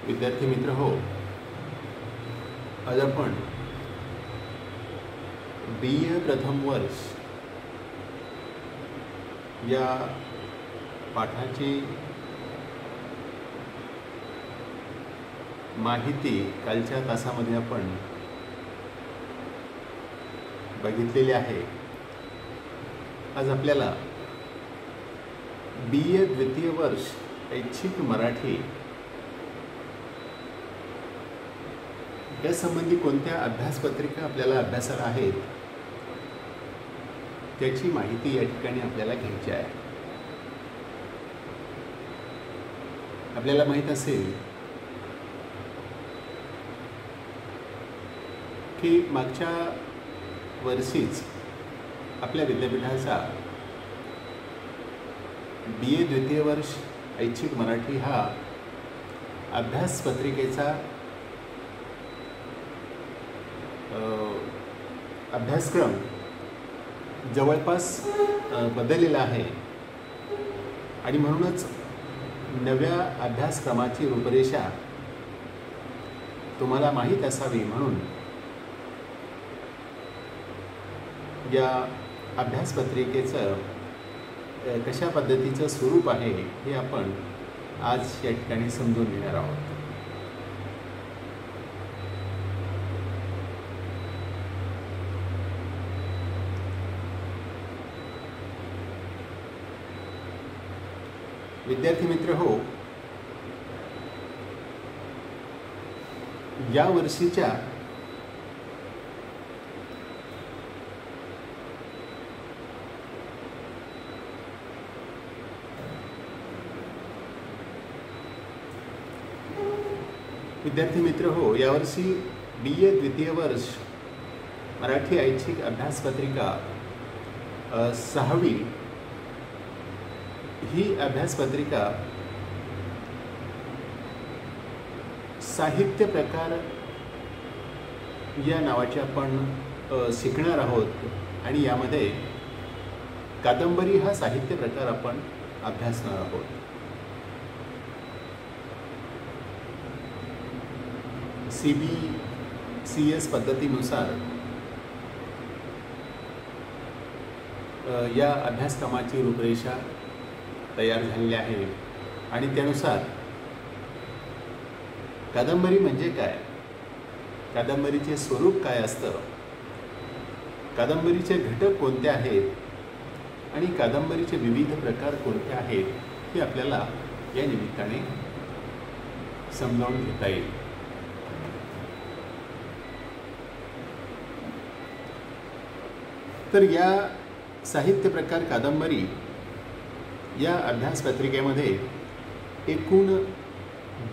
विद्यार्थी मित्र हो, आज आपण BA प्रथम वर्ष या पाठाची माहिती कालच्या तासामध्ये आपण बघितलेली आहे। आज आपल्याला BA द्वितीय वर्ष ऐच्छिक मराठी या संबंधी कोणत्या अभ्यासपत्रिका आपल्याला अभ्यासाला आहेत त्याची माहिती या ठिकाणी आपल्याला घ्यायची आहे। आपल्याला माहित असेल की मागच्या वर्षीच आपल्या विद्यापीठाचा BA द्वितीय वर्ष ऐच्छिक मराठी हा अभ्यासपत्रिकेचा अभ्यासक्रम जवळपास बदललेला आहे आणि म्हणूनच नव्या अभ्यासक्रमाची रूपरेषा तुम्हाला माहीत असावी म्हणून या अभ्यासपत्रिकेचं कशा पद्धतीचं स्वरूप आहे हे आपण आज या ठिकाणी समजून घेणार आहोत। विद्यार्थी मित्र हो, या वर्षीच्या यावर्षी BA द्वितीय वर्ष मराठी ऐच्छिक अभ्यासपत्रिका 6वी ही अभ्यासपत्रिका साहित्य प्रकार या नावाचे आपण शिकणार आहोत आणि यामध्ये कादंबरी हा साहित्य प्रकार आपण अभ्यासणार आहोत। CBCS पद्धतीनुसार या अभ्यासक्रमाची रूपरेषा तयार झालेली आहे आणि त्यानुसार कादंबरी म्हणजे काय, कादंबरीचे स्वरूप काय असतं, कादंबरीचे घटक कोणते आहेत आणि कादंबरीचे विविध प्रकार कोणते आहेत हे आपल्याला या निमित्ताने समजावून घेता येईल। तर या साहित्य प्रकार कादंबरी या अभ्यासपत्रिकेमध्ये एकूण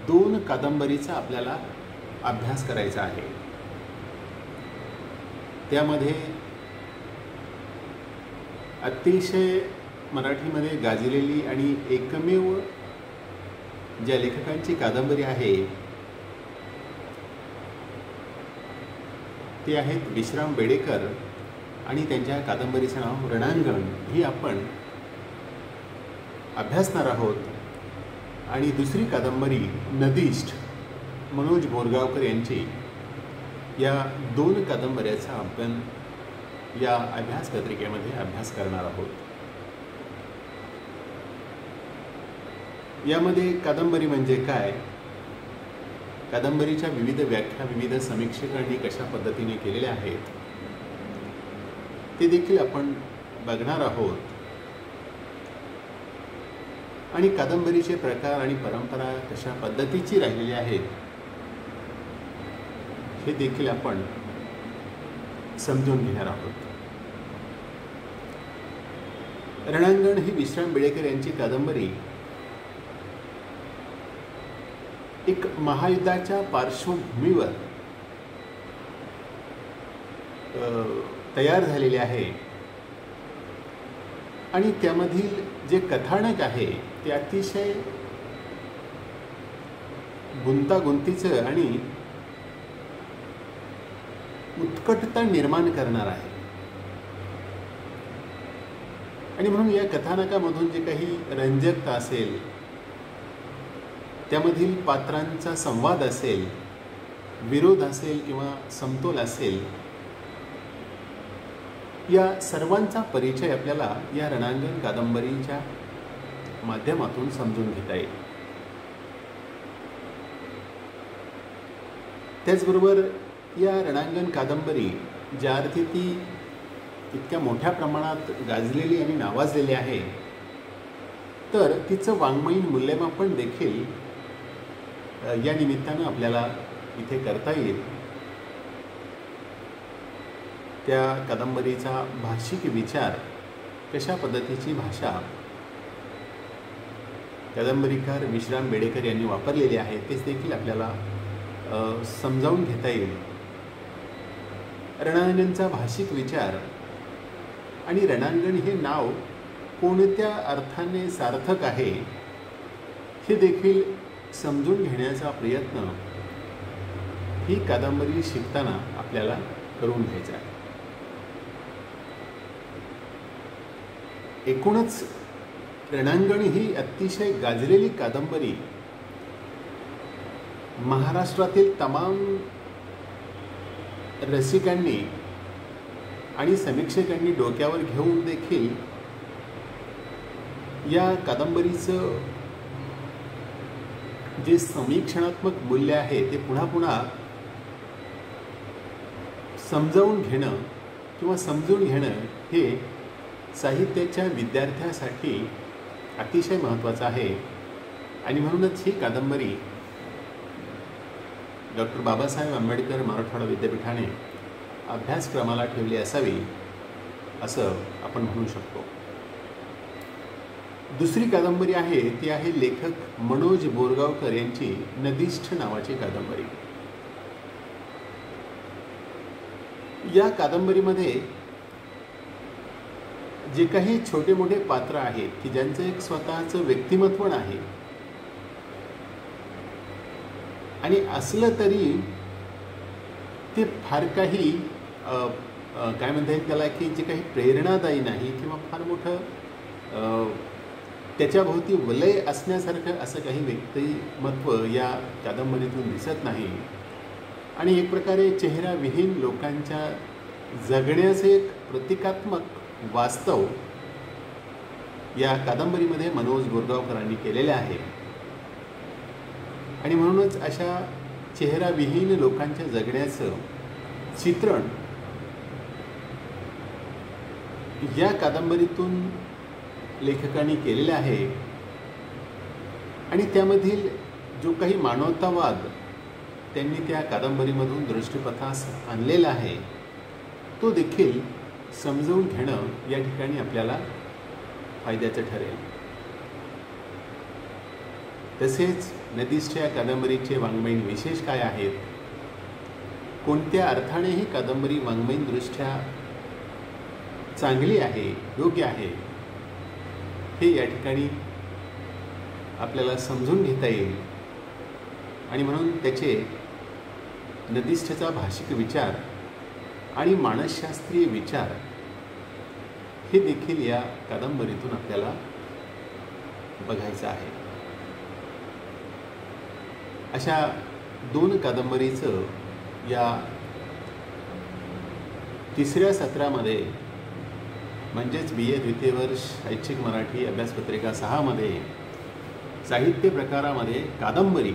2 कादंबरीचा आपल्याला अभ्यास करायचा आहे। त्यामध्ये अतिशय मराठीमध्ये गाजलेली आणि एकमेव ज्या लेखकांची कादंबरी आहे ते आहेत विश्राम बेडेकर आणि त्यांच्या कादंबरीचं नाव रणांगण ही आपण अभ्यासणार आहोत। आणि दुसरी कादंबरी नदीष्ट मनोज बोरगावकर यांची या 2 कादंबऱ्याचा आपण या अभ्यासपत्रिकेमध्ये अभ्यास करणार आहोत। यामध्ये कादंबरी म्हणजे काय, कादंबरीच्या विविध व्याख्या विविध समीक्षकांनी कशा पद्धतीने केलेल्या आहेत ते देखील आपण बघणार आहोत आणि कादंबरीचे प्रकार आणि परंपरा कशा पद्धतीची राहिलेली आहेत हे देखील आपण समजून घेणार आहोत। रणांगण ही विश्राम बेडेकर यांची कादंबरी एक महायुद्धाच्या पार्श्वभूमीवर तयार झालेली आहे आणि त्यामधील जे कथानक आहे ते अतिशय गुंतागुंतीचं आणि उत्कटता निर्माण करणार आहे आणि म्हणून या कथानकामधून जे काही रंजकता असेल त्यामधील पात्रांचा संवाद असेल, विरोध असेल किंवा समतोल असेल, या सर्वांचा परिचय आपल्याला या रणांगण कादंबरीच्या माध्यमातून समजून घेता येईल. त्याचबरोबर या रणांगण कादंबरी ज्या अर्थी ती इतक्या मोठ्या प्रमाणात गाजलेली आणि नावाजलेली आहे, तर तिचं वाङ्मयीन मूल्यमापन देखील या निमित्तानं आपल्याला इथे करता येईल. त्या कादंबरीचा भाषिक विचार, कशा पद्धतीची भाषा कादंबरीकार विश्राम बेडेकर यांनी वापरलेली आहे, तेच देखील आपल्याला समजावून घेता येईल. रणांगणचा भाषिक विचार आणि रणांगण हे नाव कोणत्या अर्थाने सार्थक आहे हे देखील समजून घेण्याचा प्रयत्न ही कादंबरी शिकताना आपल्याला करून घ्यायचा आहे. एकूणच रणांगण ही अतिशय गाजलेली कादंबरी महाराष्ट्रातील तमाम रसिकांनी आणि समीक्षकांनी डोक्यावर घेऊन देखील या कादंबरीचं जे समीक्षणात्मक मूल्य आहे ते पुन्हा पुन्हा समजावून घेणं किंवा समजून घेणं हे साहित्याच्या विद्यार्थ्यासाठी अतिशय महत्त्वाचं आहे. आणि म्हणूनच ही कादंबरी डॉक्टर बाबासाहेब आंबेडकर मराठवाडा विद्यापीठाने अभ्यासक्रमाला ठेवली असावी असं आपण म्हणू शकतो. दुसरी कादंबरी आहे ती आहे लेखक मनोज बोरगावकर यांची नदीष्ठ नावाची कादंबरी. या कादंबरीमध्ये जे काही छोटे मोठे पात्र आहेत की ज्यांचं एक स्वतःचं व्यक्तिमत्व आहे, आणि असलं तरी ते फार काही काय म्हणता येईल त्याला की जे काही प्रेरणादायी नाही किंवा फार मोठं त्याच्याभोवती वलय असण्यासारखं असं काही व्यक्तिमत्व या कादंबरीतून दिसत नाही. आणि एक प्रकारे चेहराविहीन लोकांच्या जगण्याचे एक प्रतिकात्मक वास्तव या कादंबरीमध्ये मनोज बोरगावकरांनी केलेले आहे. आणि म्हणूनच अशा चेहराविहीन लोकांच्या जगण्याचं चित्रण या कादंबरीतून लेखकांनी केलेलं आहे. आणि त्यामधील जो काही मानवतावाद त्यांनी त्या कादंबरीमधून दृष्टिपथास आणलेला आहे तो देखील समजून घेणं या ठिकाणी आपल्याला फायद्याचं ठरेल. तसेच नदीष्ठ या कादंबरीचे वाङ्मयीन विशेष काय आहेत, कोणत्या अर्थाने ही कादंबरी वाङ्मयीनदृष्ट्या चांगली आहे, योग्य आहे, हे या ठिकाणी आपल्याला समजून घेता येईल. आणि म्हणून त्याचे नदीष्ठचा भाषिक विचार आणि मानसशास्त्रीय विचार हे देखील या कादंबरीतून आपल्याला बघायचं आहे. अशा दोन कादंबरीचं या तिसऱ्या सत्रामध्ये म्हणजेच BA द्वितीय वर्ष ऐच्छिक मराठी अभ्यासपत्रिका 6 मध्ये साहित्य प्रकारामध्ये कादंबरी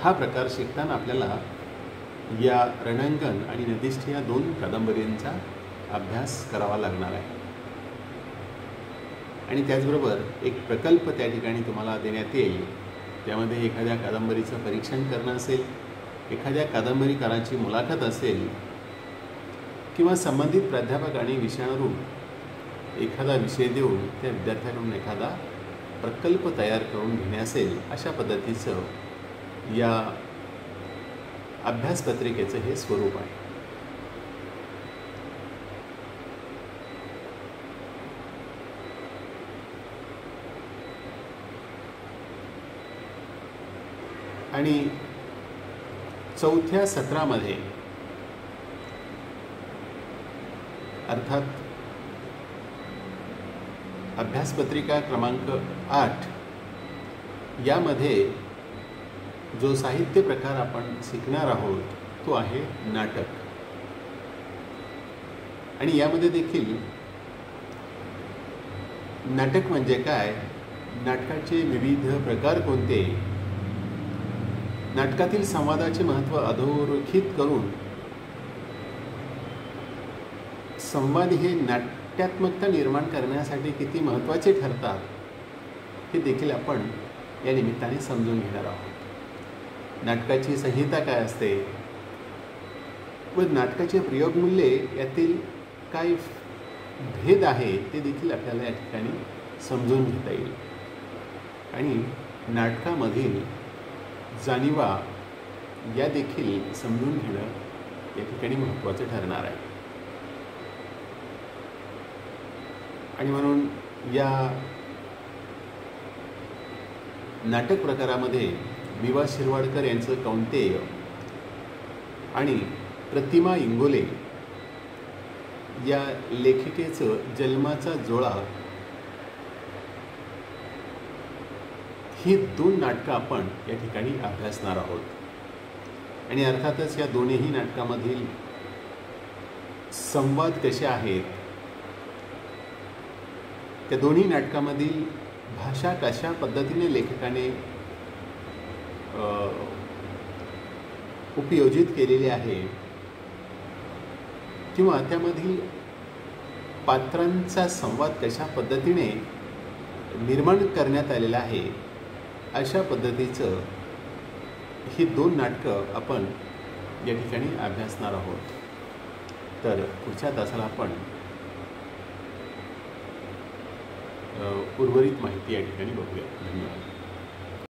हा प्रकार शिकताना आपल्याला या रणांगण आणि नदीष्ठ या दोन कादंबरींचा अभ्यास करावा लागणार आहे. आणि त्याचबरोबर एक प्रकल्प त्या ठिकाणी तुम्हाला देण्यात येईल. त्यामध्ये एखाद्या कादंबरीचं परीक्षण करणं असेल, एखाद्या कादंबरीकाराची मुलाखत असेल किंवा संबंधित प्राध्यापक आणि विषयावरून एखादा विषय देऊन त्या विद्यार्थ्यांकडून एखादा प्रकल्प तयार करून घेणे असेल, अशा पद्धतीचं या अभ्यासपत्रिकेचं हे स्वरूप आहे. आणि चौथ्या सत्रामध्ये अर्थात अभ्यासपत्रिका क्रमांक 8 यामध्ये जो साहित्य प्रकार आपण शिकणार आहोत तो आहे नाटक. आणि यामध्ये देखील नाटक म्हणजे काय, नाटकाचे विविध प्रकार कोणते, नाटकातील संवादाचे महत्त्व अधोरेखित करून संवाद हे नाट्यात्मकता निर्माण करण्यासाठी किती महत्त्वाचे ठरतात हे देखील आपण या निमित्ताने समजून घेणार आहोत. नाटकाची संहिता काय असते व नाटकाचे प्रयोगमूल्ये यातील काय भेद आहे ते देखील आपल्याला या ठिकाणी समजून घेता येईल. आणि नाटकामधील जाणीवा या देखील समजून घेणं या ठिकाणी महत्त्वाचं ठरणार आहे. आणि म्हणून या नाटक प्रकारामध्ये वि.वा. शिरवाडकर यांचं कौंतेय आणि प्रतिमा इंगोले या लेखिकेचं जन्माचा जोळा ही 2 नाटकं आपण या ठिकाणी अभ्यासणार आहोत. आणि अर्थातच या दोन्ही नाटकामधील संवाद कसे आहेत, त्या दोन्ही नाटकामधील भाषा कशा पद्धतीने लेखकाने उपयोजित केलेली आहे किंवा त्यामधील पात्रांचा संवाद कशा पद्धतीने निर्माण करण्यात आलेला आहे, अशा पद्धतीचं ही 2 नाटकं आपण या ठिकाणी अभ्यासणार आहोत. तर पुढच्या तासाला आपण उर्वरित माहिती या ठिकाणी बघूया. धन्यवाद.